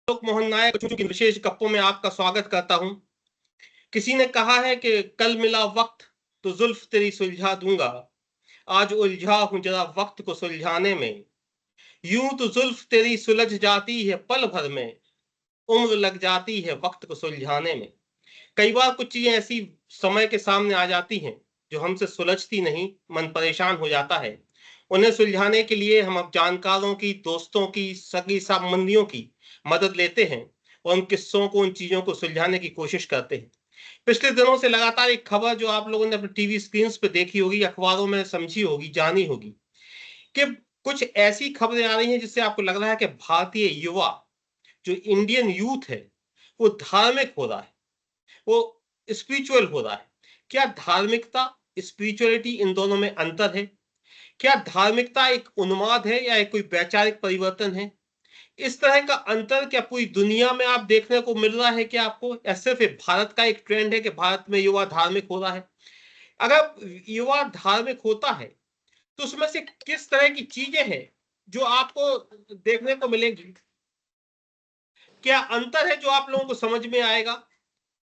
आलोक मोहन नायक की विशेष गप्पों में आपका स्वागत करता हूं। किसी ने कहा है कि कल मिला वक्त तो जुल्फ तेरी सुलझा दूंगा। आज उलझा हूं जरा वक्त को सुलझाने में। यूं तो जुल्फ तेरी सुलझ जाती है पल भर में, उम्र लग जाती है वक्त को सुलझाने में। कई बार कुछ चीजें ऐसी समय के सामने आ जाती हैं जो हमसे सुलझती नहीं, मन परेशान हो जाता है। उन्हें सुलझाने के लिए हम अब जानकारों की, दोस्तों की, सगी संबंधियों की मदद लेते हैं और उन किस्सों को, उन चीजों को सुलझाने की कोशिश करते हैं। पिछले दिनों से लगातार एक खबर जो आप लोगों ने अपने टीवी स्क्रीन पे देखी होगी, अखबारों में समझी होगी, जानी होगी कि कुछ ऐसी खबरें आ रही हैं जिससे आपको लग रहा है कि भारतीय युवा, जो इंडियन यूथ है, वो धार्मिक हो रहा है, वो स्पिरिचुअल हो रहा है। क्या धार्मिकता, स्पिरिचुअलिटी, इन दोनों में अंतर है? क्या धार्मिकता एक उन्माद है या एक कोई वैचारिक परिवर्तन है? इस तरह का अंतर क्या पूरी दुनिया में आप देखने को मिल रहा है क्या आपको, या सिर्फ भारत का एक ट्रेंड है कि भारत में युवा धार्मिक हो रहा है? अगर युवा धार्मिक होता है तो उसमें से किस तरह की चीजें हैं जो आपको देखने को मिलेंगी? क्या अंतर है जो आप लोगों को समझ में आएगा?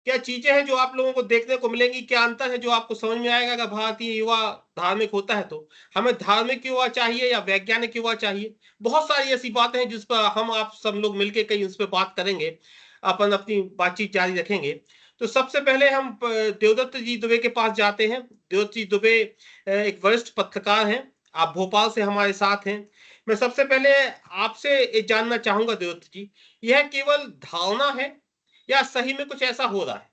क्या चीजें हैं जो आप लोगों को देखने को मिलेंगी? क्या अंतर है जो आपको समझ में आएगा अगर भारतीय युवा धार्मिक होता है तो? हमें धार्मिक युवा चाहिए या वैज्ञानिक युवा चाहिए? बहुत सारी ऐसी बातें हैं जिस पर हम आप सब लोग मिलकर कहीं उस पर बात करेंगे, अपन अपनी बातचीत जारी रखेंगे। तो सबसे पहले हम देवदत्त जी दुबे के पास जाते हैं। देवदत्त जी दुबे एक वरिष्ठ पत्रकार हैं, आप भोपाल से हमारे साथ हैं। मैं सबसे पहले आपसे ये जानना चाहूंगा देवदत्त जी, यह केवल धारणा है या सही में कुछ ऐसा हो रहा है?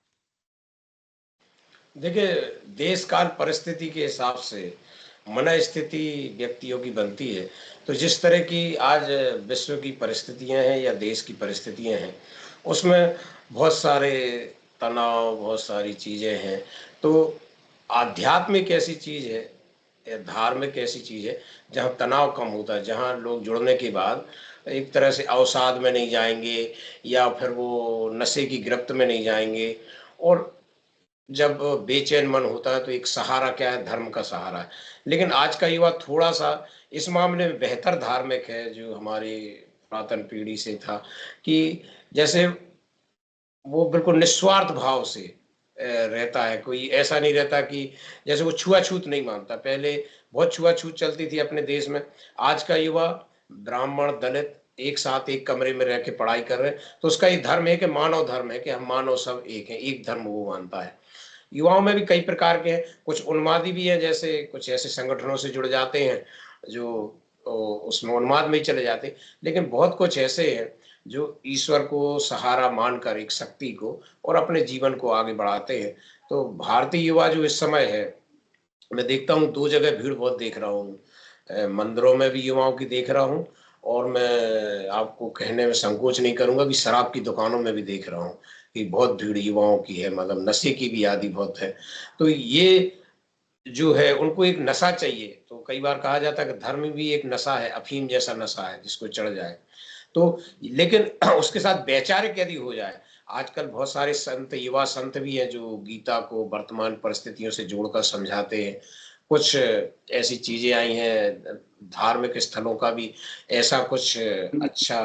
देखिए, देश काल परिस्थिति के हिसाब से मन स्थिति व्यक्तियों की बनती है। तो जिस तरह की आज विश्व की परिस्थितियां हैं या देश की परिस्थितियां हैं, उसमें बहुत सारे तनाव, बहुत सारी चीज़ें हैं। तो आध्यात्मिक ऐसी चीज़ है या धार्मिक ऐसी चीज़ है जहाँ तनाव कम होता है, जहाँ लोग जुड़ने के बाद एक तरह से अवसाद में नहीं जाएंगे या फिर वो नशे की गिरफ्त में नहीं जाएंगे। और जब बेचैन मन होता है तो एक सहारा क्या है, धर्म का सहारा है। लेकिन आज का युवा थोड़ा-सा इस मामले में बेहतर धार्मिक है, जो हमारी पुरातन पीढ़ी से था कि जैसे वो बिल्कुल निस्वार्थ भाव से रहता है। कोई ऐसा नहीं रहता कि जैसे वो छुआ-छूत नहीं मानता। पहले बहुत छुआ-छूत चलती थी अपने देश में। आज का युवा ब्राह्मण, दलित एक साथ एक कमरे में रह के पढ़ाई कर रहे हैं, तो उसका ये धर्म है कि मानव धर्म है कि हम मानव सब एक हैं, एक धर्म वो मानता है। युवाओं में भी कई प्रकार के हैं, कुछ उन्मादी भी हैं, जैसे कुछ ऐसे संगठनों से जुड़ जाते हैं जो उसमें उन्माद में ही चले जाते हैं। लेकिन बहुत कुछ ऐसे हैं जो ईश्वर को सहारा मानकर एक शक्ति को और अपने जीवन को आगे बढ़ाते हैं। तो भारतीय युवा जो इस समय है, मैं देखता हूँ 2 जगह भीड़ बहुत देख रहा हूँ। मंदिरों में भी युवाओं की देख रहा हूँ और मैं आपको कहने में संकोच नहीं करूँगा कि शराब की दुकानों में भी देख रहा हूँ कि बहुत भीड़ युवाओं की है, मतलब नशे की भी आदि बहुत है। तो ये जो है उनको एक नशा चाहिए। तो कई बार कहा जाता है कि धर्म भी एक नशा है, अफ़ीम जैसा नशा है जिसको चढ़ जाए। तो लेकिन उसके साथ वैचारिक यदि हो जाए, आजकल बहुत सारे संत, युवा संत भी हैं जो गीता को वर्तमान परिस्थितियों से जोड़कर समझाते हैं। कुछ ऐसी चीज़ें आई हैं, धार्मिक स्थलों का भी ऐसा कुछ अच्छा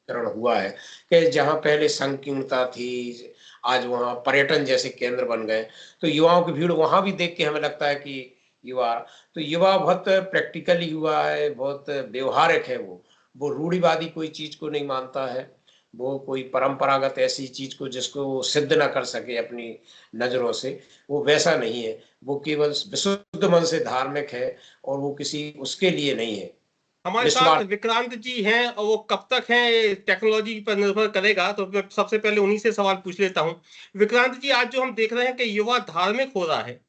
करण हुआ है कि जहाँ पहले संकीर्णता थी, आज वहाँ पर्यटन जैसे केंद्र बन गए। तो युवाओं की भीड़ वहाँ भी देख के हमें लगता है कि युवा तो युवा बहुत प्रैक्टिकल युवा है, बहुत व्यवहारिक है वो। वो रूढ़िवादी कोई चीज़ को नहीं मानता है। वो कोई परंपरागत ऐसी चीज़ को जिसको वो सिद्ध ना कर सके अपनी नज़रों से, वो वैसा नहीं है। वो केवल विशुद्ध मन से धार्मिक है और वो किसी उसके लिए नहीं है, हमारे साथ निस्वार्थ। विक्रांत जी हैं और वो कब तक हैं ये टेक्नोलॉजी पर निर्भर करेगा, तो मैं सबसे पहले उन्हीं से सवाल पूछ लेता हूं। विक्रांत जी, आज जो हम देख रहे हैं कि युवा धार्मिक हो रहा है,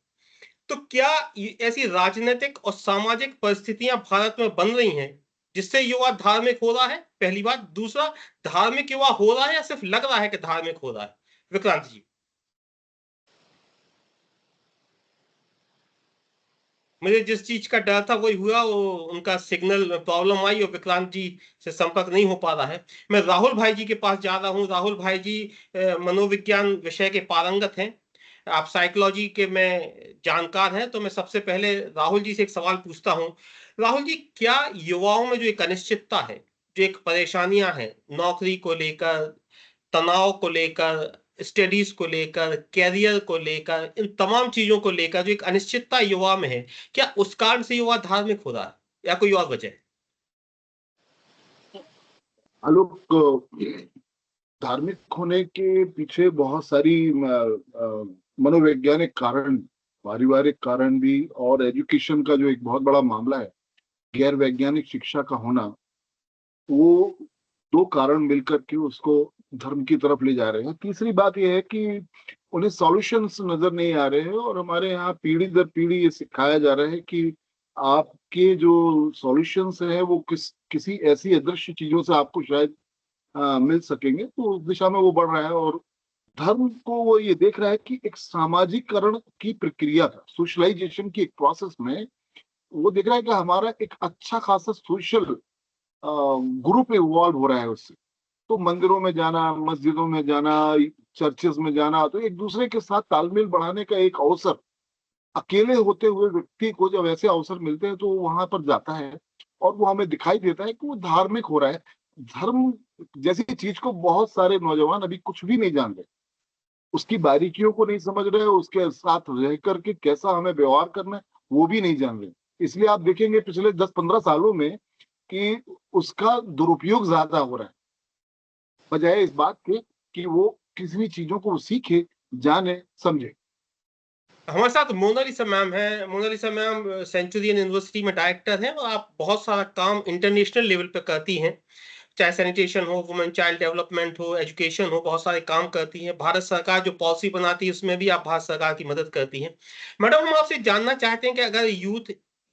तो क्या ऐसी राजनीतिक और सामाजिक परिस्थितियां भारत में बन रही हैं जिससे युवा धार्मिक हो रहा है? पहली बात। दूसरा, धार्मिक युवा हो रहा है या सिर्फ लग रहा है कि धार्मिक हो रहा है? विक्रांत जी, मुझे जिस चीज का डर था वही हुआ, वो उनका सिग्नल प्रॉब्लम आई और विक्रांत जी से संपर्क नहीं हो पा रहा है। मैं राहुल भाई जी के पास जा रहा हूँ। राहुल भाई जी मनोविज्ञान विषय के पारंगत हैं, आप साइकोलॉजी के में जानकार हैं। तो मैं सबसे पहले राहुल जी से एक सवाल पूछता हूँ। राहुल जी, क्या युवाओं में जो एक अनिश्चितता है, जो एक परेशानियां हैं नौकरी को लेकर, तनाव को लेकर, स्टडीज को लेकर, कैरियर को लेकर, इन तमाम चीजों को लेकर जो एक अनिश्चितता युवा में है, क्या उस कारण से युवा धार्मिक हो रहा है या कोई और वजह है? आलोक, धार्मिक होने के पीछे बहुत सारी मनोवैज्ञानिक कारण, पारिवारिक कारण भी, और एजुकेशन का जो एक बहुत बड़ा मामला है, गैर वैज्ञानिक शिक्षा का होना, वो दो कारण मिलकर के उसको धर्म की तरफ ले जा रहे हैं। तीसरी बात यह है कि उन्हें सॉल्यूशंस नजर नहीं आ रहे हैं, और हमारे यहाँ पीढ़ी दर पीढ़ी ये सिखाया जा रहा है कि आपके जो सॉल्यूशंस हैं वो किसी ऐसी अदृश्य चीजों से आपको शायद मिल सकेंगे, तो उस दिशा में वो बढ़ रहा है। और धर्म को वो ये देख रहा है कि एक सामाजिकरण की प्रक्रिया का, सोशलाइजेशन की एक प्रोसेस में वो देख रहा है कि हमारा एक अच्छा खासा सोशल ग्रुप इवॉल्व हो रहा है उससे। तो मंदिरों में जाना, मस्जिदों में जाना, चर्चेस में जाना, तो एक दूसरे के साथ तालमेल बढ़ाने का एक अवसर अकेले होते हुए व्यक्ति को जब ऐसे अवसर मिलते हैं तो वो वहां पर जाता है, और वो हमें दिखाई देता है कि वो धार्मिक हो रहा है। धर्म जैसी चीज को बहुत सारे नौजवान अभी कुछ भी नहीं जान रहे, उसकी बारीकियों को नहीं समझ रहे, उसके साथ रह करके कैसा हमें व्यवहार करना है वो भी नहीं जान रहे। इसलिए आप देखेंगे पिछले 10-15 सालों में कि उसका दुरुपयोग ज्यादा हो रहा है, बजाय इस बात के कि वो किसी भी चीजों को सीखे, जाने, समझे। हमारे साथ मोनालिसा मैम है। मोनालिसा मैम सेंचुरियन यूनिवर्सिटी में डायरेक्टर हैं और आप बहुत सारा काम इंटरनेशनल लेवल पे करती हैं, चाहे सैनिटेशन हो, वुमेन चाइल्ड डेवलपमेंट हो, एजुकेशन हो, बहुत सारे काम करती हैं। भारत सरकार जो पॉलिसी बनाती है उसमें भी आप भारत सरकार की मदद करती हैं। मैडम, हम आपसे जानना चाहते हैं कि अगर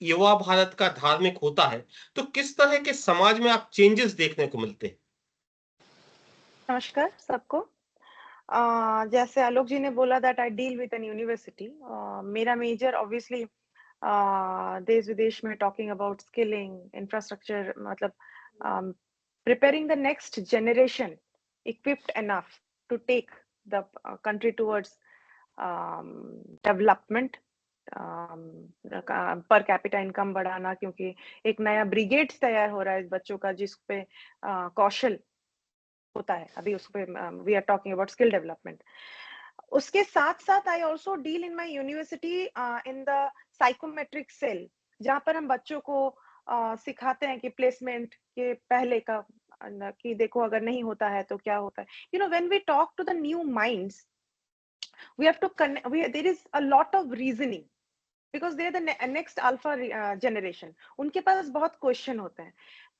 युवा भारत का धार्मिक होता है तो किस तरह के समाज में आप चेंजेस देखने को मिलते हैं? नमस्कार सबको। जैसे आलोक जी ने बोला that I deal with an university, मेरा मेजर ऑब्वियसली देश विदेश में टॉकिंग अबाउट स्किलिंग, इंफ्रास्ट्रक्चर, मतलब preparing the next generation equipped enough to take the country towards development, per capita income बढ़ाना, क्योंकि एक नया ब्रिगेड तैयार हो रहा है इस बच्चों का जिस पे कौशल होता है। अभी उस पे we are talking about skill development. उसके साथ साथ I also deal in my university in the psychometric cell, जहां पर हम बच्चों को सिखाते हैं कि प्लेसमेंट के पहले का कि देखो अगर नहीं होता है तो क्या होता है। You know, when we talk to the new minds, we have to connect, there is a lot of reasoning because they are the next alpha generation. उनके पास बहुत क्वेश्चन होते हैं,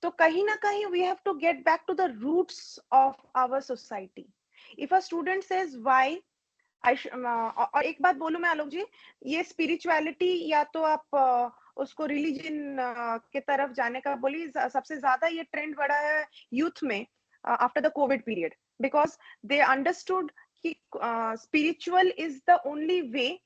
तो कहीं ना कहीं we have to get back to the roots of our society. If a student says why और एक बात बोलूं मैं आलोक जी, ये स्पिरिचुअलिटी या तो आप उसको रिलीजन के तरफ जाने का बोली, सबसे ज्यादा ये ट्रेंड बढ़ा है यूथ में after the Covid period, because they understood कि spiritual is the only way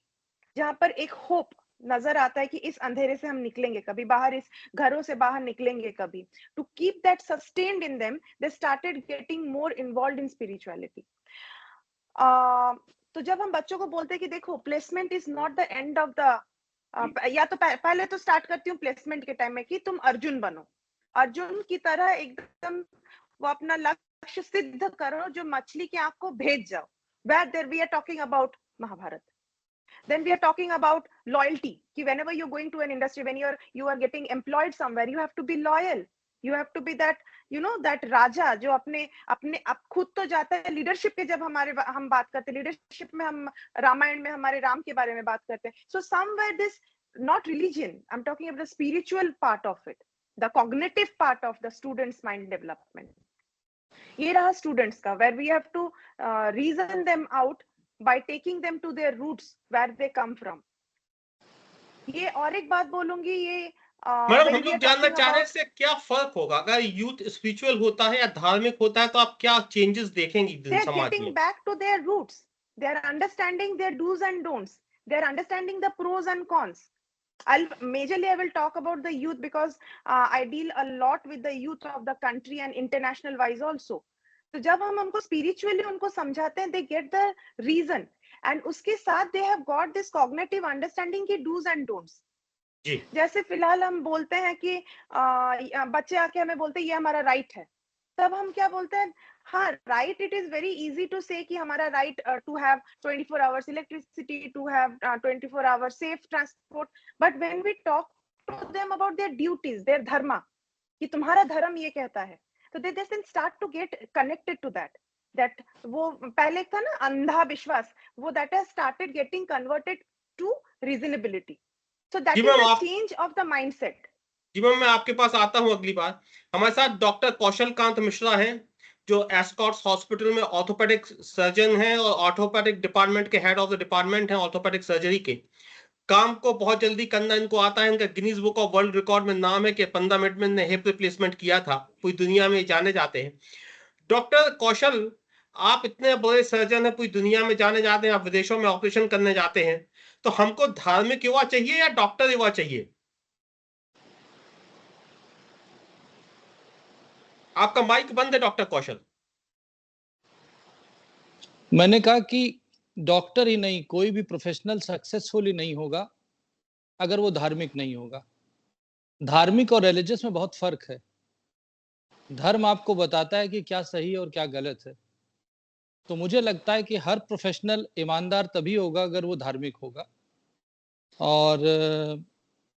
जहां पर एक होप नजर आता है कि इस अंधेरे से हम निकलेंगे कभी बाहर, इस घरों से बाहर निकलेंगे कभी। To keep that sustained in them, they started getting more involve in spirituality. तो जब हम बच्चों को बोलते हैं कि देखो placement is not the end of the, या तो पहले तो स्टार्ट करती हूँ प्लेसमेंट के टाइम में कि तुम अर्जुन बनो, अर्जुन की तरह एकदम वो अपना लक्ष्य सिद्ध करो जो मछली की आंख को भेज जाओ। Where there we are talking about Mahabharata. Then we are talking about loyalty. कि whenever you're going to an industry, when you are getting employed somewhere, you have to be loyal. You have to be that, you know, that राजा जो अपने अब खुद तो जाता है leadership के। जब हम बात करते हैं लीडरशिप में, हम रामायण में हमारे राम के बारे में बात करते हैं। So somewhere this, not religion, I'm talking about the spiritual part of it, the cognitive part of the student's mind development. ये रहा स्टूडेंट्स का, where we have to reason them out by taking them to their roots where they come from. ये और एक बात बोलूंगी, ये madam, हम लोग जानना चाह रहे हैं इससे क्या फर्क होगा अगर यूथ स्पिरिचुअल होता है या धार्मिक होता है, तो आप क्या चेंजेस देखेंगी समाज में? getting back to their roots, they are understanding their do's and don'ts, they are understanding the pros and cons. I will talk about the youth because I deal a lot with the youth of the country and international wise also. तो जब हम उनको spiritually उनको समझाते हैं, they get the reason, and उसके साथ they have got this cognitive understanding की do's and don'ts. जी जैसे फिलहाल हम बोलते हैं कि बच्चे आके हमें बोलते हैं ये हमारा राइट है, तब हम क्या बोलते हैं, हाँ right, it is very easy to say कि हमारा right to have 24 hours electricity, to have 24 hours safe transport, but when we talk to them about their duties, their dharma, कि तुम्हारा धर्म ये कहता है, तो they just start to get connected to that वो पहले था ना अंधा विश्वास, वो that has started getting converted to reasonability, so जी दैट इज मैम, द आप चेंज ऑफ द माइंडसेट। जी मैम, मैं आपके पास आता हूँ अगली बार। हमारे साथ डॉक्टर कौशल कांत मिश्रा हैं, जो एस्कॉट्स हॉस्पिटल में ऑर्थोपेडिक सर्जन हैं और ऑर्थोपेडिक डिपार्टमेंट के हेड ऑफ द डिपार्टमेंट हैं ऑर्थोपेडिक सर्जरी के। काम को बहुत जल्दी करना इनको आता है। इनका Guinness book of world record में नाम है कि 15 मिनट में इन्हें हिप रिप्लेसमेंट किया था। पूरी दुनिया में जाने जाते हैं। डॉक्टर कौशल, आप इतने बड़े सर्जन हैं, पूरी दुनिया में जाने जाते हैं, आप विदेशों में ऑपरेशन करने जाते हैं, तो हमको धार्मिक युवा चाहिए या डॉक्टर युवा चाहिए? आपका माइक बंद है डॉक्टर कौशल। मैंने कहा कि डॉक्टर ही नहीं, कोई भी प्रोफेशनल सक्सेसफुल ही नहीं होगा अगर वो धार्मिक नहीं होगा। धार्मिक और रिलीजियस में बहुत फर्क है। धर्म आपको बताता है कि क्या सही है और क्या गलत है। तो मुझे लगता है कि हर प्रोफेशनल ईमानदार तभी होगा अगर वो धार्मिक होगा। और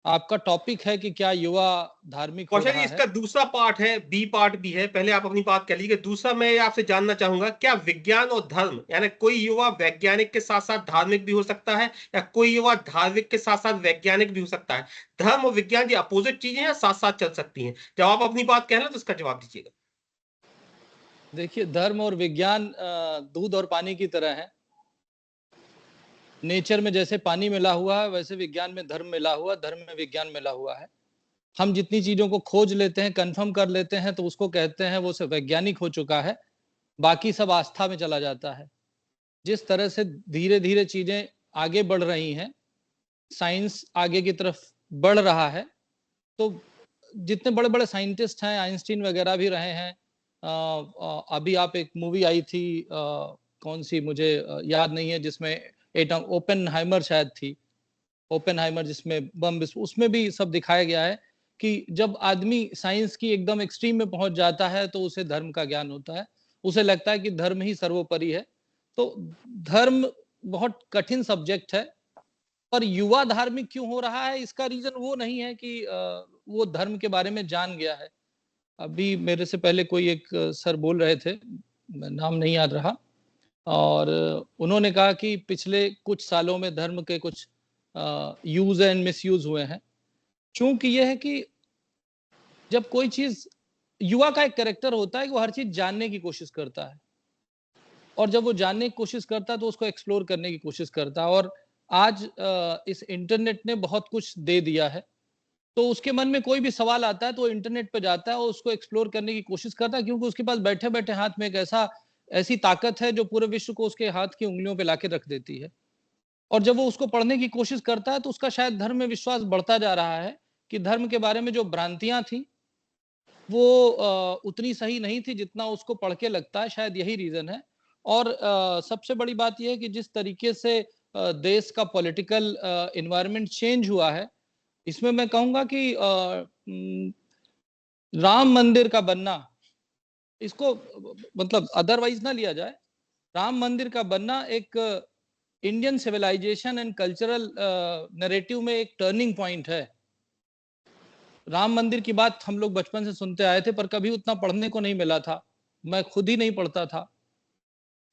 आपका टॉपिक है कि क्या युवा धार्मिक हो कौशल जी, रहा इसका है। दूसरा पार्ट है, बी पार्ट भी है। पहले आप अपनी बात कर लीजिए। दूसरा मैं आपसे जानना चाहूंगा, क्या विज्ञान और धर्म, यानी कोई युवा वैज्ञानिक के साथ साथ धार्मिक भी हो सकता है, या कोई युवा धार्मिक के साथ साथ वैज्ञानिक भी हो सकता है? धर्म और विज्ञान जी अपोजिट चीजें हैं या साथ साथ चल सकती हैं? जब आप अपनी बात कह रहे हैं तो इसका जवाब दीजिएगा। देखिए, धर्म और विज्ञान दूध और पानी की तरह है। नेचर में जैसे पानी मिला हुआ है, वैसे विज्ञान में धर्म मिला हुआ, धर्म में विज्ञान मिला हुआ है। हम जितनी चीजों को खोज लेते हैं, कंफर्म कर लेते हैं, तो उसको कहते हैं वो सब वैज्ञानिक हो चुका है। बाकी सब आस्था में चला जाता है। जिस तरह से धीरे धीरे चीजें आगे बढ़ रही हैं, साइंस आगे की तरफ बढ़ रहा है, तो जितने बड़े बड़े साइंटिस्ट हैं, आइंस्टीन वगैरह भी रहे हैं। अभी आप एक मूवी आई थी, कौन सी मुझे याद नहीं है, जिसमें एटम ओपेनहाइमर शायद थी, ओपेनहाइमर, जिसमें बम उसमें भी सब दिखाया गया है कि जब आदमी साइंस की एकदम एक्सट्रीम में पहुंच जाता है तो उसे धर्म का ज्ञान होता है। उसे लगता है कि धर्म ही सर्वोपरि है। तो धर्म बहुत कठिन सब्जेक्ट है। पर युवा धार्मिक क्यों हो रहा है, इसका रीजन वो नहीं है कि वो धर्म के बारे में जान गया है। अभी मेरे से पहले कोई एक सर बोल रहे थे, नाम नहीं याद रहा, और उन्होंने कहा कि पिछले कुछ सालों में धर्म के कुछ यूज एंड मिसयूज हुए हैं। चूंकि यह है कि जब कोई चीज, युवा का एक कैरेक्टर होता है कि वो हर चीज जानने की कोशिश करता है, और जब वो जानने की कोशिश करता है तो उसको एक्सप्लोर करने की कोशिश करता है। और आज इस इंटरनेट ने बहुत कुछ दे दिया है, तो उसके मन में कोई भी सवाल आता है तो वो इंटरनेट पे जाता है और उसको एक्सप्लोर करने की कोशिश करता है, क्योंकि उसके पास बैठे बैठे हाथ में एक ऐसी ताकत है जो पूरे विश्व को उसके हाथ की उंगलियों पे लाके रख देती है। और जब वो उसको पढ़ने की कोशिश करता है तो उसका शायद धर्म में विश्वास बढ़ता जा रहा है कि धर्म के बारे में जो भ्रांतियां थी वो उतनी सही नहीं थी जितना उसको पढ़ के लगता है। शायद यही रीजन है। और सबसे बड़ी बात यह है कि जिस तरीके से देश का पॉलिटिकल एनवायरनमेंट चेंज हुआ है, इसमें मैं कहूंगा कि राम मंदिर का बनना, इसको मतलब अदरवाइज ना लिया जाए, राम मंदिर का बनना एक Indian civilization and cultural narrative में एक टर्निंग पॉइंट है। राम मंदिर की बात हम लोग बचपन से सुनते आए थे, पर कभी उतना पढ़ने को नहीं मिला था। मैं खुद ही नहीं पढ़ता था।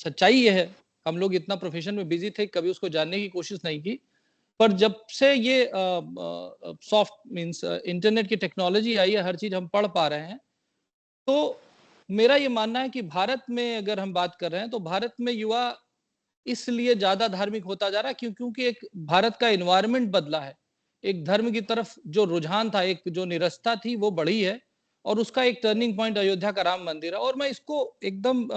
सच्चाई यह है, हम लोग इतना प्रोफेशन में बिजी थे, कभी उसको जानने की कोशिश नहीं की। पर जब से ये सॉफ्ट मींस इंटरनेट की टेक्नोलॉजी आई है, हर चीज हम पढ़ पा रहे हैं। तो मेरा ये मानना है कि भारत में अगर हम बात कर रहे हैं तो भारत में युवा इसलिए ज्यादा धार्मिक होता जा रहा है क्योंकि एक भारत का एनवायरनमेंट बदला है। एक धर्म की तरफ जो रुझान था, एक जो निरस्ता थी, वो बढ़ी है, और उसका एक टर्निंग पॉइंट अयोध्या का राम मंदिर है। और मैं इसको एकदम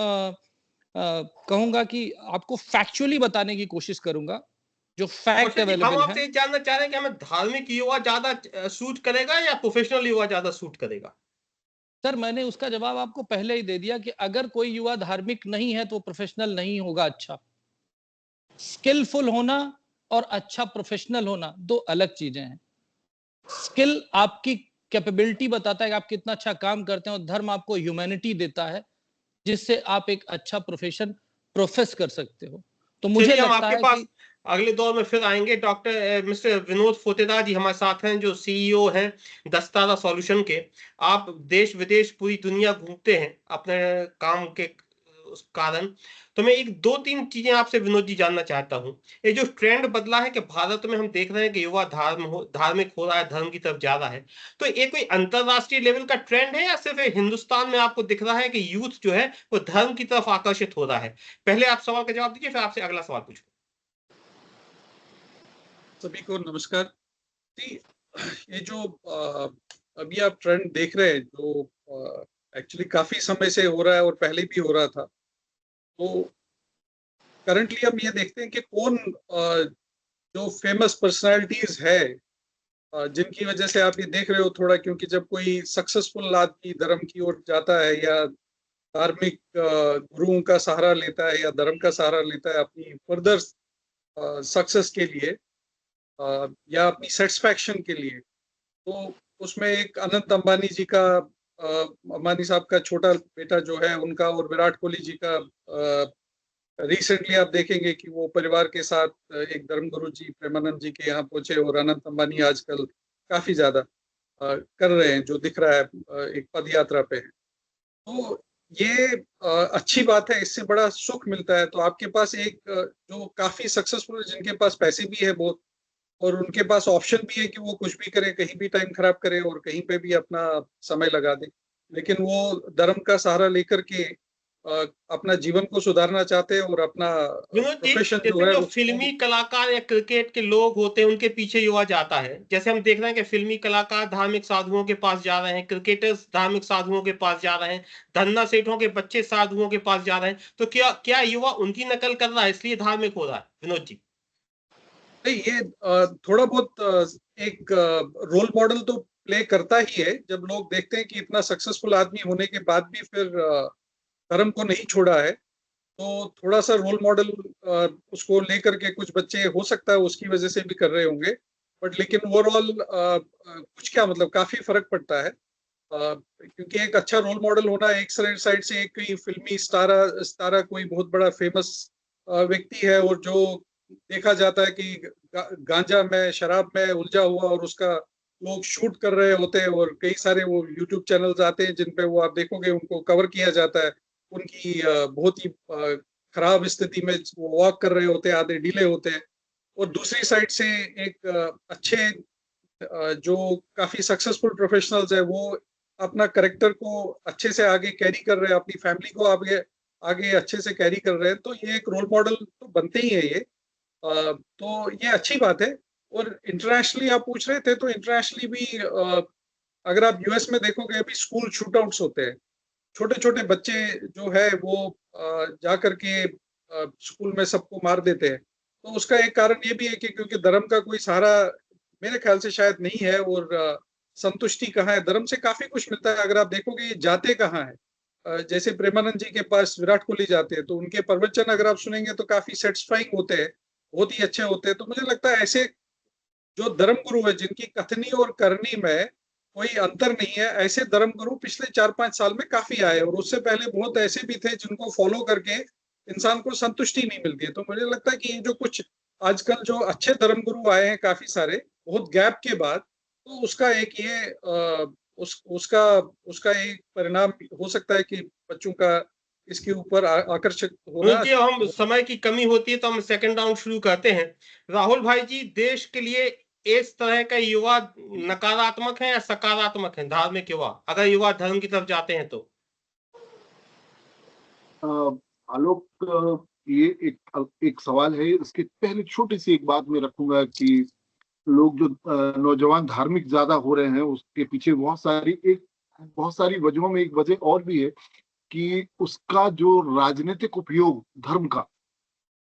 कहूंगा कि आपको फैक्चुअली बताने की कोशिश करूंगा, जो फैक्ट हम अवेलेबल है। आपसे ये जानना चाह रहे हैं कि हमें धार्मिक युवा ज्यादा सूट करेगा या प्रोफेशनल युवा ज्यादा सूट करेगा? सर, मैंने उसका जवाब आपको पहले ही दे दिया कि अगर कोई युवा धार्मिक नहीं है तो प्रोफेशनल नहीं होगा। अच्छा स्किलफुल होना और अच्छा प्रोफेशनल होना दो अलग चीजें हैं। स्किल आपकी कैपेबिलिटी बताता है कि आप कितना अच्छा काम करते हैं, और धर्म आपको ह्यूमैनिटी देता है जिससे आप एक अच्छा प्रोफेशन प्रोफेस कर सकते हो। तो मुझे चलिए हम लगता आपके है पास कि अगले दौर में फिर आएंगे। डॉक्टर मिस्टर विनोद फोतेदार जी हमारे साथ हैं, जो सीईओ हैं दस्तारा सॉल्यूशन के। आप देश विदेश पूरी दुनिया घूमते हैं अपने काम के उस कारण। तो मैं एक दो तीन चीजें आपसे विनोद जी जानना चाहता हूँ। ये जो ट्रेंड बदला है कि भारत में हम देख रहे हैं कि युवा धार्मिक हो रहा है, धर्म की तरफ जा रहा है, तो ये कोई अंतरराष्ट्रीय लेवल का ट्रेंड है या सिर्फ हिंदुस्तान में आपको दिख रहा है कि यूथ जो है वो धर्म की तरफ आकर्षित हो रहा है? पहले आप सवाल का जवाब दीजिए, फिर आपसे अगला सवाल पूछूं। सभी को नमस्कार जी। ये जो अभी आप ट्रेंड देख रहे हैं, जो एक्चुअली काफी समय से हो रहा है और पहले भी हो रहा था, तो करंटली हम ये देखते हैं कि कौन जो फेमस पर्सनालिटीज है जिनकी वजह से आप ये देख रहे हो थोड़ा, क्योंकि जब कोई सक्सेसफुल आदमी धर्म की ओर जाता है या धार्मिक गुरुओं का सहारा लेता है या धर्म का सहारा लेता है अपनी फर्दर सक्सेस के लिए या अपनी सेटिस्फैक्शन के लिए, तो उसमें एक अनंत अंबानी जी का, अंबानी साहब का छोटा बेटा जो है उनका, और विराट कोहली जी का रिसेंटली आप देखेंगे कि वो परिवार के साथ एक धर्मगुरु जी प्रेमानंद जी के यहाँ पहुंचे, और अनंत अंबानी आजकल काफी ज्यादा कर रहे हैं, जो दिख रहा है एक पद यात्रा पे है। तो ये अच्छी बात है, इससे बड़ा सुख मिलता है। तो आपके पास एक जो काफी सक्सेसफुल, जिनके पास पैसे भी है बहुत, और उनके पास ऑप्शन भी है कि वो कुछ भी करे, कहीं भी टाइम खराब करे और कहीं पे भी अपना समय लगा दे, लेकिन वो धर्म का सहारा लेकर के अपना जीवन को सुधारना चाहते हैं और अपना विनोद जी, प्रोफेशन जो जैसे है जो उसको। फिल्मी कलाकार या क्रिकेट के लोग होते हैं उनके पीछे युवा जाता है, जैसे हम देख रहे हैं कि फिल्मी कलाकार धार्मिक साधुओं के पास जा रहे हैं, क्रिकेटर्स धार्मिक साधुओं के पास जा रहे हैं, धन्ना सेठों के बच्चे साधुओं के पास जा रहे हैं, तो क्या क्या युवा उनकी नकल कर रहा है इसलिए धार्मिक हो रहा है? विनोद जी नहीं, ये थोड़ा बहुत एक रोल मॉडल तो प्ले करता ही है। जब लोग देखते हैं कि इतना सक्सेसफुल आदमी होने के बाद भी फिर धर्म को नहीं छोड़ा है, तो थोड़ा सा रोल मॉडल उसको लेकर के कुछ बच्चे हो सकता है उसकी वजह से भी कर रहे होंगे, बट लेकिन ओवरऑल कुछ क्या मतलब काफी फर्क पड़ता है। क्योंकि एक अच्छा रोल मॉडल होना, एक साइड से एक कोई फिल्मी स्टारा कोई बहुत बड़ा फेमस व्यक्ति है और जो देखा जाता है कि गांजा में, शराब में उलझा हुआ, और उसका लोग शूट कर रहे होते हैं, और कई सारे वो यूट्यूब चैनल्स आते हैं जिन पे वो आप देखोगे उनको कवर किया जाता है, उनकी बहुत ही खराब स्थिति में वो वॉक कर रहे होते हैं, आधे ढीले होते हैं। और दूसरी साइड से एक अच्छे जो काफी सक्सेसफुल प्रोफेशनल्स है, वो अपना करेक्टर को अच्छे से आगे कैरी कर रहे हैं, अपनी फैमिली को आगे आगे अच्छे से कैरी कर रहे हैं, तो ये एक रोल मॉडल तो बनते ही है ये। तो ये अच्छी बात है। और इंटरनेशनली आप पूछ रहे थे, तो इंटरनेशनली भी अगर आप यूएस में देखोगे, अभी स्कूल शूटआउट्स होते हैं, छोटे छोटे बच्चे जो है वो जा करके स्कूल में सबको मार देते हैं। तो उसका एक कारण ये भी है कि क्योंकि धर्म का कोई सहारा मेरे ख्याल से शायद नहीं है, और संतुष्टि कहाँ है, धर्म से काफी कुछ मिलता है। अगर आप देखोगे ये जाते कहाँ है, जैसे प्रेमानंद जी के पास विराट कोहली जाते हैं, तो उनके प्रवचन अगर आप सुनेंगे तो काफी सेटिस्फाइंग होते हैं, बहुत ही अच्छे होते हैं। तो मुझे लगता है ऐसे जो धर्म गुरु है, जिनकी कथनी और करनी में कोई अंतर नहीं है, ऐसे धर्म गुरु पिछले 4-5 साल में काफी आए, और उससे पहले बहुत ऐसे भी थे जिनको फॉलो करके इंसान को संतुष्टि नहीं मिलती है। तो मुझे लगता है कि ये जो कुछ आजकल जो अच्छे धर्म गुरु आए हैं काफी सारे, बहुत गैप के बाद, तो उसका एक ये उसका एक परिणाम हो सकता है कि बच्चों का इसके ऊपर आकर्षक होना। क्योंकि हम समय की कमी होती है तो हम सेकंड राउंड शुरू करते हैं। राहुल भाई जी, देश के लिए इस तरह का युवा नकारात्मक है या सकारात्मक है? धार्मिक युवा, अगर युवा धर्म की तरफ जाते हैं तो। आलोक, ये एक सवाल है। इसके पहले छोटी सी एक बात मैं रखूंगा कि लोग जो नौजवान धार्मिक ज्यादा हो रहे हैं, उसके पीछे बहुत सारी वजहों में एक वजह और भी है कि उसका जो राजनीतिक उपयोग, धर्म का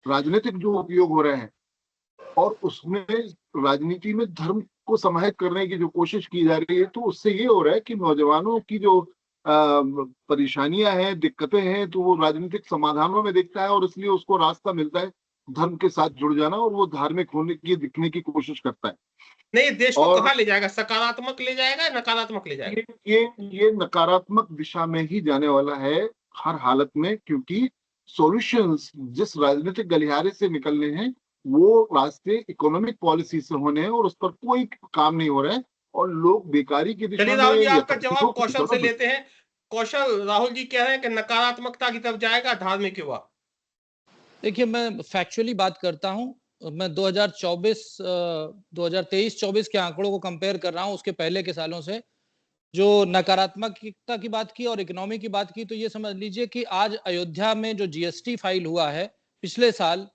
राजनीतिक जो उपयोग हो रहे हैं, और उसमें राजनीति में धर्म को समाहित करने की जो कोशिश की जा रही है, तो उससे ये हो रहा है कि नौजवानों की जो परेशानियां हैं, दिक्कतें हैं, तो वो राजनीतिक समाधानों में देखता है और इसलिए उसको रास्ता मिलता है धर्म के साथ जुड़ जाना और वो धार्मिक होने की दिखने की कोशिश करता है। नहीं, देश को और कहाँ ले जाएगा? सकारात्मक ले जाएगा, नकारात्मक ले जाएगा? ये नकारात्मक दिशा में ही जाने वाला है हर हालत में, क्योंकि सॉल्यूशंस जिस राजनीतिक गलियारे से निकलने हैं वो रास्ते इकोनॉमिक पॉलिसी से होने हैं और उस पर कोई काम नहीं हो रहा है और लोग बेकारी की दिशा चलिए में राहुल जी, या आपका जवाब तकलीफों की कौशल दिशा से में लेते हैं। कौशल, राहुल जी कह रहे हैं कि नकारात्मकता की तरफ जाएगा धार्मिक युवा। देखिए, मैं फैक्चुअली बात करता हूं। मैं 2023-24 के आंकड़ों को कंपेयर कर रहा हूं उसके पहले के सालों से। जो नकारात्मकता की बात की और इकोनॉमी की बात की, तो ये समझ लीजिए कि आज अयोध्या में जो जीएसटी फाइल हुआ है पिछले साल,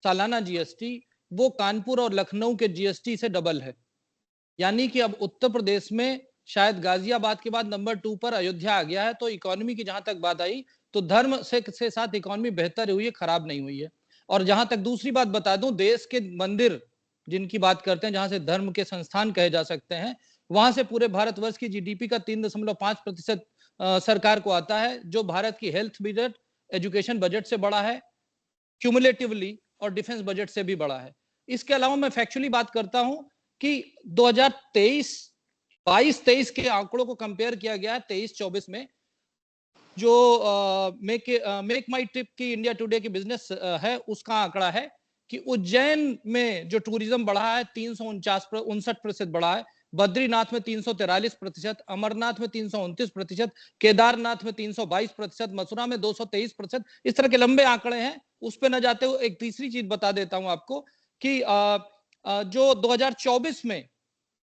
सालाना जीएसटी, वो कानपुर और लखनऊ के जीएसटी से डबल है। यानी कि अब उत्तर प्रदेश में शायद गाजियाबाद के बाद नंबर 2 पर अयोध्या आ गया है। तो इकोनॉमी की जहां तक बात आई तो धर्म से साथ इकोनॉमी बेहतर हुई है, खराब नहीं हुई है। और जहां तक दूसरी बात बता दूं, देश के मंदिर जिनकी बात करते हैं, जहां से धर्म के संस्थान कहे जा सकते हैं, वहां से पूरे भारतवर्ष की जीडीपी का 3.5% सरकार को आता है, जो भारत की हेल्थ बजट, एजुकेशन बजट से बड़ा है क्यूमुलेटिवली, और डिफेंस बजट से भी बड़ा है। इसके अलावा मैं फैक्चुअली बात करता हूं कि 2023-22-23 के आंकड़ों को कंपेयर किया गया है 23-24 में। जो मेक माई ट्रिप की इंडिया टुडे की बिजनेस है, उसका आंकड़ा है कि उज्जैन में जो टूरिज्म बढ़ा है 359% बढ़ा है, बद्रीनाथ में 343%, अमरनाथ में 329%, केदारनाथ में 322%, मथुरा में 223%। इस तरह के लंबे आंकड़े हैं। उस पर न जाते हुए एक तीसरी चीज बता देता हूं आपको कि जो 2024 में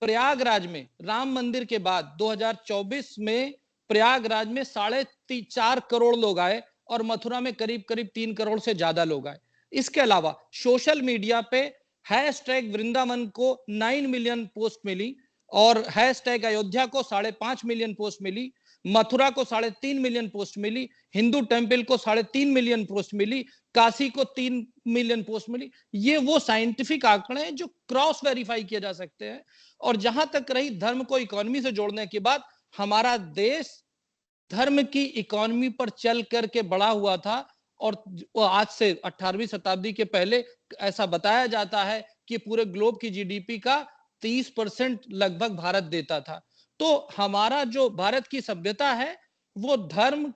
प्रयागराज में राम मंदिर के बाद 2024 में प्रयागराज में 4.5 करोड़ लोग आए और मथुरा में करीब करीब 3 करोड़ से ज्यादा लोग आए। इसके अलावा सोशल मीडिया पे हैशटैग वृंदावन को 9 मिलियन पोस्ट मिली और हैशटैग अयोध्या को 5.5 मिलियन पोस्ट मिली, मथुरा को 3.5 मिलियन पोस्ट मिली, हिंदू टेंपल को 3.5 मिलियन पोस्ट मिली, काशी को 3 मिलियन पोस्ट मिली। ये वो साइंटिफिक आंकड़े हैं जो क्रॉस वेरीफाई किए जा सकते हैं। और जहां तक रही धर्म को इकोनॉमी से जोड़ने की बात, हमारा देश धर्म की इकोनॉमी पर चल करके बड़ा हुआ था। और आज से 18वीं शताब्दी के पहले ऐसा बताया जाता है कि पूरे ग्लोब की जीडीपी का 30% लगभग भारत देता था। तो हमारा जो भारत की सभ्यता है वो धर्म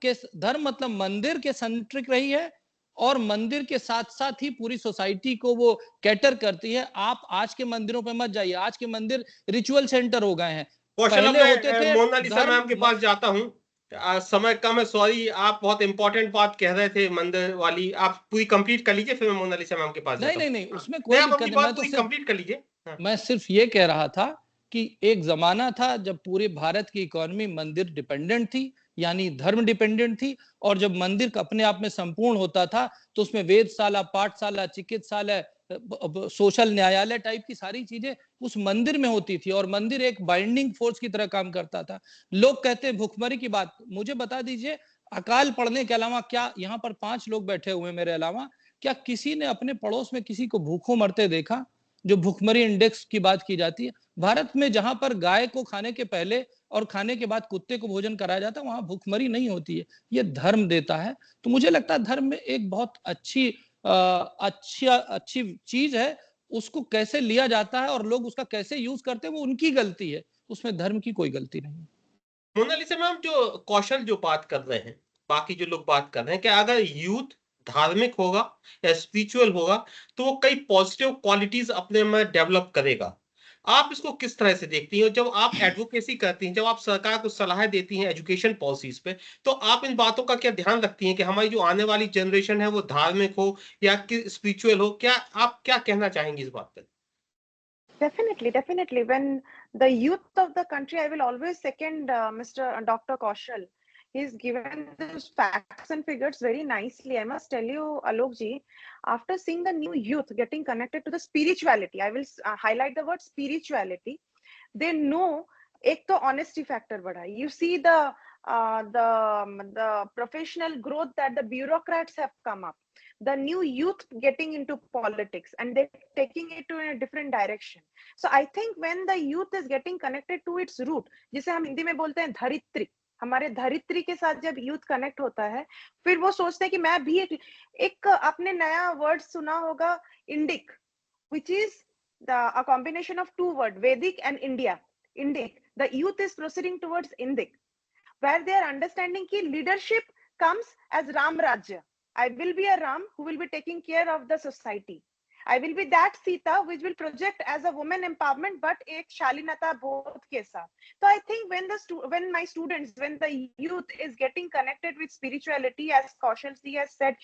मतलब मंदिर के सेंट्रिक रही है और मंदिर के साथ साथ ही पूरी सोसाइटी को वो कैटर करती है। आप आज के मंदिरों पे मत जाइए, आज के मंदिर रिचुअल सेंटर हो गए हैं। कौशल, अब पहले होते मैं थे मोनालिसा मैम के पास जाता हूँ। समय कम है, सॉरी, आप बहुत इंपॉर्टेंट बात कह रहे थे मंदिर वाली, आप पूरी कंप्लीट कर लीजिए, फिर मैं मोनालिसा मैम के पास जाता हूँ। नहीं, उसमें नहीं, कोई आप दिक्कत अपनी नहीं। बात पूरी कंप्लीट कर लीजिए। मैं सिर्फ ये कह रहा था कि एक जमाना था जब पूरे भारत की इकोनॉमी मंदिर डिपेंडेंट थी, यानी धर्म डिपेंडेंट थी। और जब मंदिर अपने आप में संपूर्ण होता था तो उसमें वेदशाला, पाठशाला, चिकित्सालय, सोशल न्यायालय टाइप की सारी चीजें उस मंदिर में होती थी और मंदिर एक बाइंडिंग फोर्स की तरह काम करता था। लोग कहते हैं भुखमरी की बात, मुझे बता दीजिए, अकाल पड़ने के अलावा, क्या यहाँ पर 5 लोग बैठे हुए मेरे अलावा, क्या किसी ने अपने पड़ोस में किसी को भूखों मरते देखा? जो भुखमरी इंडेक्स की बात की जाती है, भारत में जहां पर गाय को खाने के पहले और खाने के बाद कुत्ते को भोजन कराया जाता है, वहां भुखमरी नहीं होती है। ये धर्म देता है। तो मुझे लगता है धर्म में एक बहुत अच्छी चीज है। उसको कैसे लिया जाता है और लोग उसका कैसे यूज करते हैं वो उनकी गलती है, उसमें धर्म की कोई गलती नहीं है। मोनालिसा मैम, जो कौशल जो बात कर रहे हैं, बाकी जो लोग बात कर रहे हैं कि अगर यूथ धार्मिक होगा या स्पिरिचुअल होगा तो वो कई पॉजिटिव क्वालिटीज अपने में डेवलप करेगा। आप इसको किस तरह से देखती हैं? जब आप एडवोकेसी करती हैं, जब आप सरकार को सलाह देती हैं एजुकेशन पॉलिसीज पे, तो आप इन बातों का क्या ध्यान रखती हैं कि हमारी जो आने वाली जनरेशन है वो धार्मिक हो या स्पिरिचुअल हो? क्या आप क्या कहना चाहेंगी इस बात पर? Definitely. When the youth of the country, I will always second Mr. Dr. Kaushal. He's given these facts and figures very nicely. I must tell you, Alok ji, after seeing the new youth getting connected to the spirituality, I will highlight the word spirituality. They know एक तो honesty factor बढ़ा. You see the professional growth that the bureaucrats have come up. The new youth getting into politics and they're taking it to a different direction. So I think when the youth is getting connected to its root, जिसे हम हिंदी में बोलते हैं धरित्री, हमारे धरित्री के साथ जब youth connect होता है, फिर वो सोचते हैं कि मैं भी एक आपने नया वर्ड सुना होगा Indic, which is a combination of two words, Vedic and Indic. The youth is proceeding towards Indic, where they are understanding कि leadership comes as Ram Rajya. I will be a Ram who will be taking care of the society. I will be that Sita which will project as a woman empowerment, but एक शालीनता बोध के साथ. So I think when my students, when the youth is getting connected with spirituality, as Kaushal ji has said,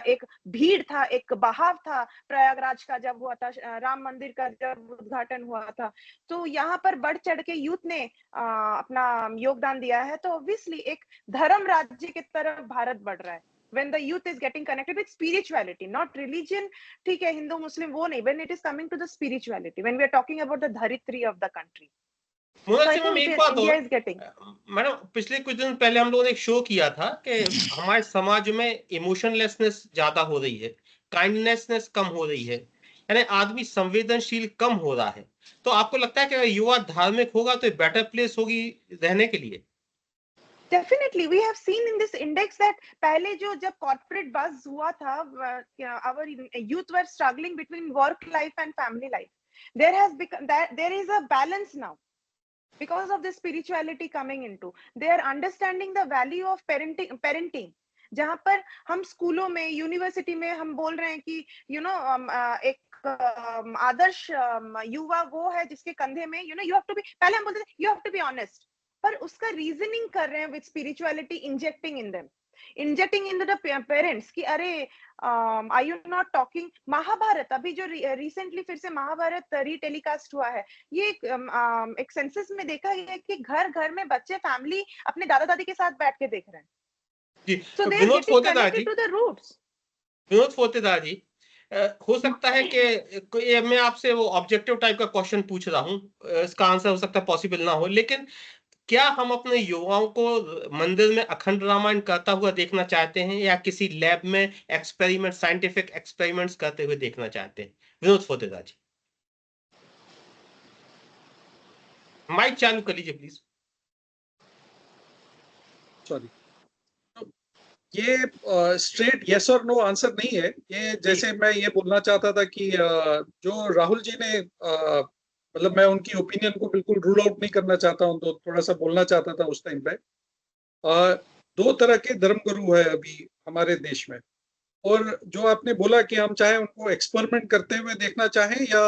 एक भीड़ था, एक बहाव था प्रयागराज का जब हुआ था, राम मंदिर का जब उद्घाटन हुआ था, तो यहाँ पर बढ़ चढ़ के यूथ ने अपना योगदान दिया है. तो ऑब्वियसली एक धर्म राज्य की तरफ भारत बढ़ रहा है. When the youth is getting connected with spirituality, not religion, ठीक है, हिंदू मुस्लिम वो नहीं, when it is coming to the spirituality, when we are talking about the dharitri of the country. Madam, पिछले कुछ दिन पहले हम लोगों ने एक शो किया था कि हमारे समाज में इमोशनलेसनेस ज्यादा हो रही है, काइंडनेसनेस कम हो रही है, यानी आदमी संवेदनशील कम हो रहा है. तो आपको लगता है कि अगर युवा धार्मिक होगा तो बेटर प्लेस होगी रहने के लिए? Definitely, we have seen in this index that पहले जो जब corporate buzz हुआ था, our youth were struggling between work life and family life. There has become that there is a balance now because of the spirituality coming into. They are understanding the value of parenting. जहाँ पर हम स्कूलों में, university में हम बोल रहे हैं कि एक आदर्श युवा वो है जिसके कंधे में you have to be, पहले हम बोलते थे you have to be honest, पर उसका रीजनिंग कर रहे हैं with spirituality injecting in them, injecting into the parents कि अरे are you not talking Mahabharat, अभी जो रिसेंटली फिर से महाभारत रीटेलीकास्ट हुआ है, ये एक सेंसस में देखा गया है कि घर घर में बच्चे फैमिली अपने दादा दादी के साथ बैठ के देख रहे हैं. So they are getting connected to the roots. Vinod Fotedar जी, हो सकता है कि मैं आपसे वो ऑब्जेक्टिव टाइप का क्वेश्चन पूछ रहा हूँ, इसका आंसर हो सकता है पॉसिबल ना हो, लेकिन क्या हम अपने युवाओं को मंदिर में अखंड रामायण करता हुआ देखना चाहते हैं या किसी लैब में एक्सपेरिमेंट, साइंटिफिक एक्सपेरिमेंट्स करते हुए देखना चाहते हैं? विनोद फोतेदार जी, माइक चालू कर लीजिए प्लीज. सॉरी, ये स्ट्रेट यस और नो आंसर नहीं है. ये जैसे मैं ये बोलना चाहता था कि जो राहुल जी ने मतलब मैं उनकी ओपिनियन को बिल्कुल रूल आउट नहीं करना चाहता हूं, तो थोड़ा सा बोलना चाहता था उस टाइम पे. दो तरह के धर्मगुरु है अभी हमारे देश में, और जो आपने बोला कि हम चाहे उनको एक्सपेरिमेंट करते हुए देखना चाहें या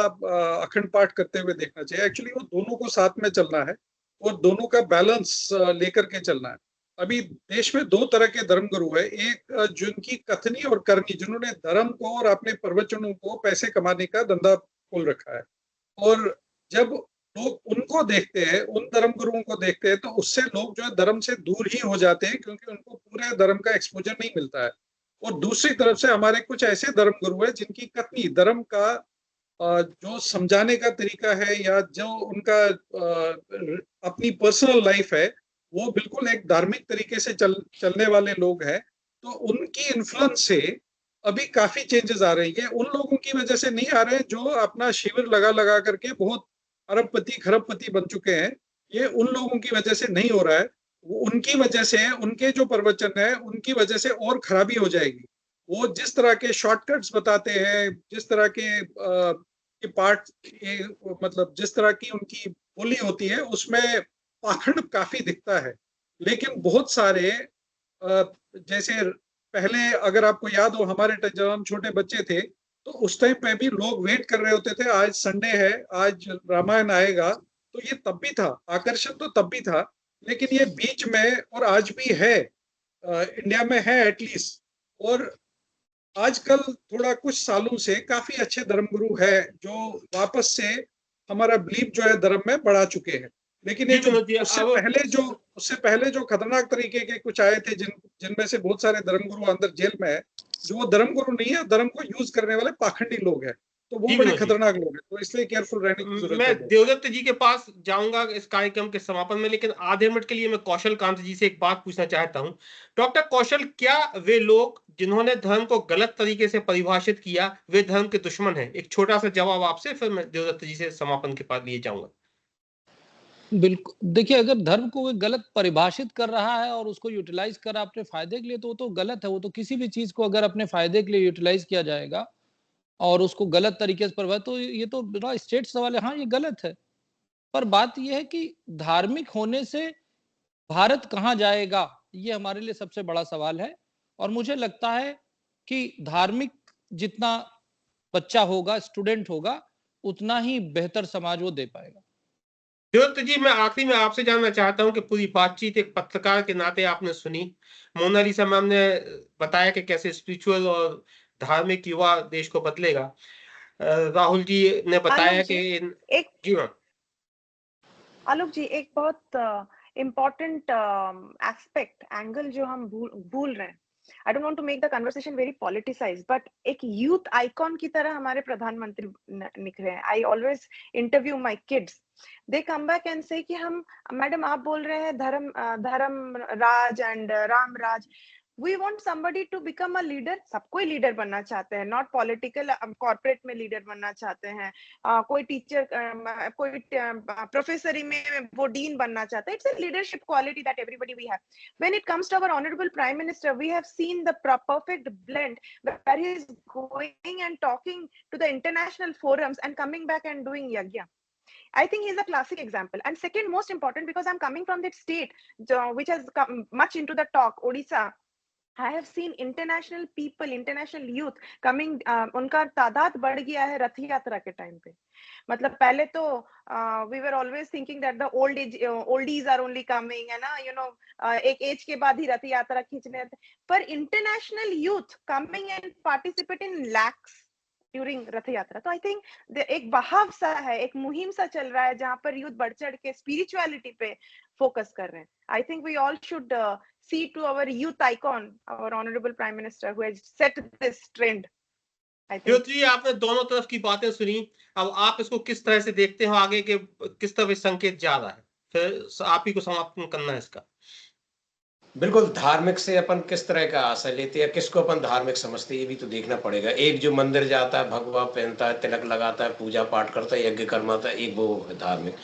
अखंड पाठ करते हुए देखना चाहिए, एक्चुअली वो दोनों को साथ में चलना है और दोनों का बैलेंस लेकर के चलना है. अभी देश में दो तरह के धर्मगुरु है. एक जिनकी कथनी और करनी, जिन्होंने धर्म को और अपने प्रवचनों को पैसे कमाने का धंधा खोल रखा है, और जब लोग उनको देखते हैं, उन धर्मगुरुओं को देखते हैं, तो उससे लोग जो है धर्म से दूर ही हो जाते हैं, क्योंकि उनको पूरे धर्म का एक्सपोजर नहीं मिलता है. और दूसरी तरफ से हमारे कुछ ऐसे धर्मगुरु है जिनकी कथनी, धर्म का जो समझाने का तरीका है या जो उनका अपनी पर्सनल लाइफ है, वो बिल्कुल एक धार्मिक तरीके से चलने वाले लोग हैं. तो उनकी इन्फ्लुएंस से अभी काफी चेंजेस आ रही है. उन लोगों की वजह से नहीं आ रहे हैं जो अपना शिविर लगा करके बहुत अरबपति खरबपति बन चुके हैं. ये उन लोगों की वजह से नहीं हो रहा है. उनकी वजह से, उनके जो प्रवचन है उनकी वजह से और खराबी हो जाएगी. वो जिस तरह के शॉर्टकट्स बताते हैं, जिस तरह के पार्ट, मतलब जिस तरह की उनकी बोली होती है, उसमें पाखंड काफी दिखता है. लेकिन बहुत सारे जैसे पहले अगर आपको याद हो, हमारे जब हम छोटे बच्चे थे तो उस टाइम पे भी लोग वेट कर रहे होते थे, आज संडे है, आज रामायण आएगा. तो ये तब भी था, आकर्षण तो तब भी था, लेकिन ये बीच में और आज भी है, इंडिया में है एटलीस्ट. और आजकल थोड़ा कुछ सालों से काफी अच्छे धर्मगुरु है जो वापस से हमारा बिलीफ जो है धर्म में बढ़ा चुके हैं. लेकिन ये उससे पहले जो खतरनाक तरीके के कुछ आए थे, जिनमें से बहुत सारे धर्मगुरु अंदर जेल में है, जो वो धर्मगुरु नहीं है, धर्म को यूज करने वाले पाखंडी लोग हैं, तो वो बड़े खतरनाक लोग हैं. तो इसलिए केयरफुल रहने की जरूरत है. मैं देवदत्त जी के पास जाऊंगा इस कार्यक्रम के समापन में, लेकिन आधे मिनट के लिए मैं कौशल कांत जी से एक बात पूछना चाहता हूं. डॉक्टर कौशल, क्या वे लोग जिन्होंने धर्म को गलत तरीके से परिभाषित किया, वे धर्म के दुश्मन हैं? एक छोटा सा जवाब आपसे, फिर मैं देवदत्त जी से समापन के पास लिए जाऊंगा. बिल्कुल, देखिए अगर धर्म को वो गलत परिभाषित कर रहा है और उसको यूटिलाइज़ कर रहा है अपने फ़ायदे के लिए, तो वो तो गलत है। वो तो किसी भी चीज़ को अगर अपने फ़ायदे के लिए यूटिलाइज़ किया जाएगा और उसको गलत तरीके से परिभाषित, तो ये तो बड़ा स्टेट सवाल है। हाँ, ये गलत है। पर बात ये है कि धार्मिक होने से भारत कहाँ जाएगा? ये हमारे लिए सबसे बड़ा सवाल है। और मुझे लगता है कि धार्मिक जितना बच्चा होगा, स्टूडेंट होगा, उतना ही बेहतर समाज वो दे पाएगा। देवदत्त जी, मैं आखिरी में आपसे जानना चाहता हूँ कि पूरी बातचीत एक पत्रकार के नाते आपने सुनी। मोनालिसा मैम ने बताया कि कैसे स्पिरिचुअल और धार्मिक युवा देश को बदलेगा। राहुल जी ने बताया आलोक कि जी, इन एक जी मैम। आलोक जी, एक बहुत इम्पोर्टेंट एस्पेक्ट एंगल जो हम भूल रहे हैं। I don't want to make the conversation very politicized, but एक यूथ आइकॉन की तरह हमारे प्रधानमंत्री निकले हैं। I always interview my kids, they come back and say कि हम, मैडम आप बोल रहे हैं धर्म राज एंड राम राज, we want somebody to become a leader। सब कोई लीडर बनना चाहते हैं, नॉट पॉलिटिकल, कॉर्पोरेट में लीडर बनना चाहते हैं, कोई टीचर, कोई प्रोफेसरी में वो डीन बनना चाहता है। It's a leadership quality that everybody we have. When it comes to our honourable prime minister, we have seen the perfect blend where he is going and talking to the international forums and coming back and doing yagya। I think he's a classic example. And second most important, because I'm coming from that state which has come much into the talk, Odisha, I have seen international people, international youth coming, उनका तादाद बढ़ गया है रथ यात्रा के time पे। मतलब पहले तो we were always thinking that the oldies are only coming, है ना, एक एज के बाद ही रथ यात्रा खींचने, पर international youth coming and participate in lakhs during रथ यात्रा। तो आई थिंक एक बहाव सा है, एक मुहिम सा चल रहा है जहां पर यूथ बढ़ चढ़ के स्पिरिचुअलिटी पे फोकस कर रहे हैं। I think we all should see to our youth icon, our honorable prime minister who has set this trend। I think Devdutt ji, आपने दोनों तरफ की बातें सुनी। अब आप इसको किस तरह से देखते हो आगे के, किस तरह संकेत जा रहा है? फिर आप ही को समापन करना है इसका। बिल्कुल, धार्मिक से अपन किस तरह का आशय लेते हैं, किसको अपन धार्मिक समझते हैं, ये भी तो देखना पड़ेगा। एक जो मंदिर जाता है, भगवा पहनता है, तिलक लगाता है, पूजा पाठ करता है, यज्ञ कर्माता है, एक वो है धार्मिक।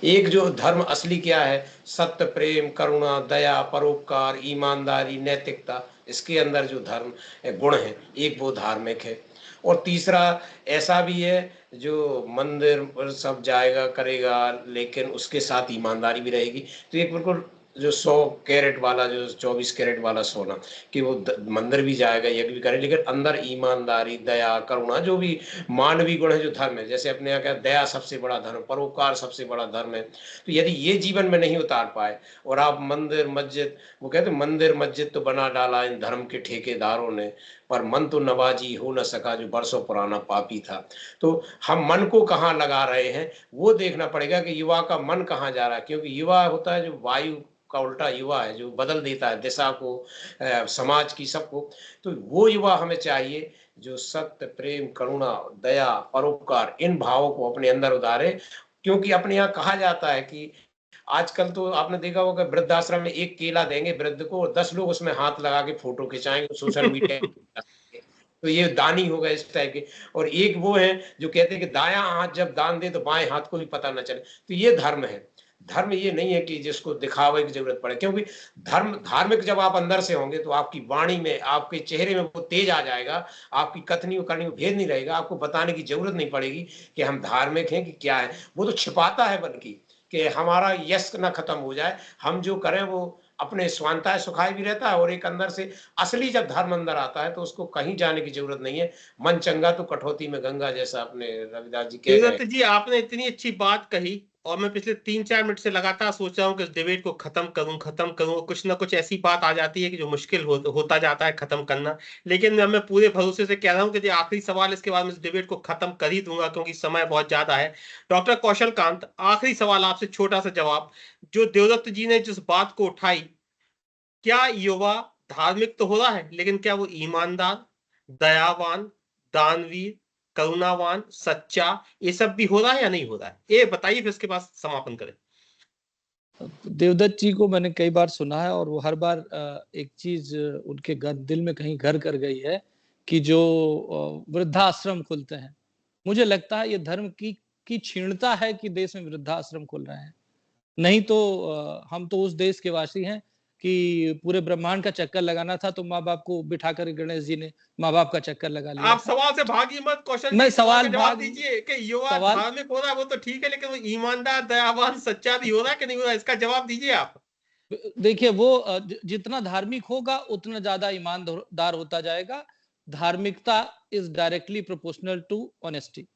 एक जो धर्म असली क्या है, सत्य, प्रेम, करुणा, दया, परोपकार, ईमानदारी, नैतिकता, इसके अंदर जो धर्म गुण है, एक वो धार्मिक है। और तीसरा ऐसा भी है जो मंदिर पर सब जाएगा करेगा, लेकिन उसके साथ ईमानदारी भी रहेगी। तो एक बिल्कुल जो 100 कैरेट वाला, जो 24 कैरेट वाला सोना, कि वो मंदिर भी जाएगा, यज्ञ भी करे, लेकिन अंदर ईमानदारी, दया, करुणा, जो भी मानवीय गुण है, जो धर्म है, जैसे अपने यहाँ क्या, दया सबसे बड़ा धर्म, परोपकार सबसे बड़ा धर्म है। तो यदि ये जीवन में नहीं उतार पाए और आप मंदिर मस्जिद, वो कहते मंदिर मस्जिद तो बना डाला इन धर्म के ठेकेदारों ने, पर मन तो नवाजी हो न सका जो बरसों पुराना पापी था। तो हम मन को कहाँ लगा रहे हैं, वो देखना पड़ेगा कि युवा का मन कहाँ जा रहा है। क्योंकि युवा होता है जो वायु का उल्टा युवा है, जो बदल देता है दिशा को, समाज की, सबको। तो वो युवा हमें चाहिए जो सत्य, प्रेम, करुणा, दया, परोपकार, इन भावों को अपने अंदर उतारे। क्योंकि अपने यहाँ कहा जाता है कि आजकल तो आपने देखा होगा, वृद्धाश्रम में एक केला देंगे वृद्ध को और 10 लोग उसमें हाथ लगा के फोटो खिंचाएंगे, सोशल मीडिया तो ये दानी होगा इस टाइप के। और एक वो है जो कहते हैं कि दायां हाथ जब दान दे तो बाएं हाथ को भी पता न चले। तो ये धर्म है। धर्म ये नहीं है कि जिसको दिखावे की जरूरत पड़े, क्योंकि धर्म, धार्मिक जब आप अंदर से होंगे तो आपकी वाणी में, आपके चेहरे में वो तेज आ जाएगा, आपकी कथनी और करनी में भेद नहीं रहेगा, आपको बताने की जरूरत नहीं पड़ेगी कि हम धार्मिक हैं कि क्या है। वो तो छिपाता है बल्कि कि हमारा यश ना खत्म हो जाए, हम जो करें वो अपने स्वांताय सुखाय भी रहता है। और एक अंदर से असली जब धर्म अंदर आता है तो उसको कहीं जाने की जरूरत नहीं है। मन चंगा तो कठौती में गंगा, जैसा अपने रविदास जी कह गए। देवदत्त जी, आपने इतनी अच्छी बात कही और मैं पिछले 3-4 मिनट से लगातार सोच रहा हूँ कि इस डिबेट को खत्म करूं, कुछ ना कुछ ऐसी बात आ जाती है कि जो मुश्किल होता जाता है खत्म करना। लेकिन मैं पूरे भरोसे से कह रहा हूँ कि आखिरी सवाल, इसके बाद मैं इस डिबेट को खत्म कर ही दूंगा क्योंकि समय बहुत ज्यादा है। डॉक्टर कौशल कांत, आखिरी सवाल आपसे, छोटा सा जवाब। जो देवदत्त जी ने जिस बात को उठाई, क्या युवा धार्मिक तो हो रहा है, लेकिन क्या वो ईमानदार, दयावान, दानवीर, करुणावान, सच्चा, ये सब भी हो रहा है या नहीं हो रहा है? ये बताइए, फिर इसके बाद समापन करें। देवदत्त जी को मैंने कई बार सुना है और वो हर बार एक चीज उनके दिल में कहीं घर कर गई है कि जो वृद्धाश्रम खुलते हैं, मुझे लगता है ये धर्म की क्षीणता है कि देश में वृद्धाश्रम खुल रहे हैं। नहीं तो हम तो उस देश के वासी हैं कि पूरे ब्रह्मांड का चक्कर लगाना था तो माँ बाप को बिठाकर गणेश जी ने माँ बाप का चक्कर लगा लिया आप सवाल से भागिए मत, क्वेश्चन मैं सवाल का सवाल जवाब भाग दीजिए कि युवा सवाल धार्मिक हो रहा है वो तो ठीक है, लेकिन वो ईमानदार, दयावान, सच्चा भी हो रहा है कि नहीं हो रहा है, इसका जवाब दीजिए आप। देखिए वो जितना धार्मिक होगा उतना ज्यादा ईमानदार होता जाएगा। धार्मिकता is directly proportional to honesty.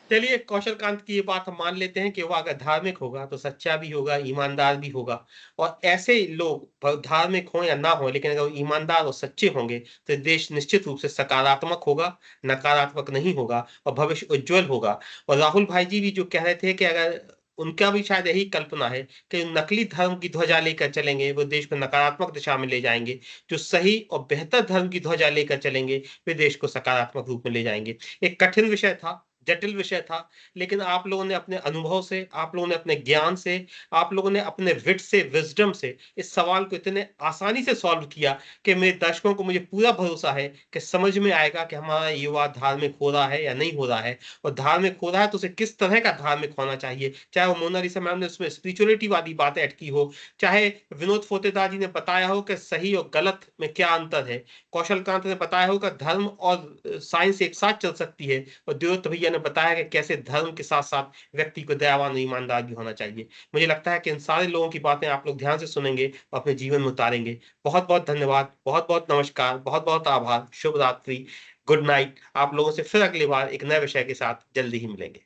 चलिए कौशल कांत की ये बात हम मान लेते हैं कि वो अगर धार्मिक होगा तो सच्चा भी होगा, ईमानदार भी होगा, और ऐसे लोग धार्मिक हो या ना हो लेकिन अगर वो ईमानदार और सच्चे होंगे तो देश निश्चित रूप से सकारात्मक होगा, नकारात्मक नहीं होगा और भविष्य उज्जवल होगा। और राहुल भाई जी भी जो कह रहे थे कि अगर उनका भी शायद यही कल्पना है कि नकली धर्म की ध्वजा लेकर चलेंगे वो देश को नकारात्मक दिशा में ले जाएंगे, जो सही और बेहतर धर्म की ध्वजा लेकर चलेंगे वे देश को सकारात्मक रूप में ले जाएंगे। एक कठिन विषय था, जटिल विषय था, लेकिन आप लोगों ने अपने अनुभव से, आप लोगों ने अपने ज्ञान से, आप लोगों ने अपने विट से, विजडम से इस सवाल को इतने आसानी से सॉल्व किया कि मेरे दर्शकों को, मुझे पूरा भरोसा है कि समझ में आएगा कि हमारा युवा धार्मिक हो रहा है या नहीं हो रहा है, और धार्मिक हो रहा है तो उसे किस तरह का धार्मिक होना चाहिए, चाहे वो मोनालिसा मैम ने उसमें स्पिरिचुअलिटी वाली बातें ऐड की हो, चाहे विनोद फोतेदार जी ने बताया हो कि सही और गलत में क्या अंतर है, कौशल कांत ने बताया हो कि धर्म और साइंस एक साथ चल सकती है, और देवदत्त भैया ने बताया कि कैसे धर्म के साथ साथ व्यक्ति को दयावान और ईमानदार भी होना चाहिए। मुझे लगता है कि इन सारे लोगों की बातें आप लोग ध्यान से सुनेंगे और अपने जीवन में उतारेंगे। बहुत बहुत धन्यवाद, बहुत बहुत नमस्कार, बहुत बहुत आभार, शुभ रात्रि, गुड नाइट। आप लोगों से फिर अगली बार एक नए विषय के साथ जल्दी ही मिलेंगे।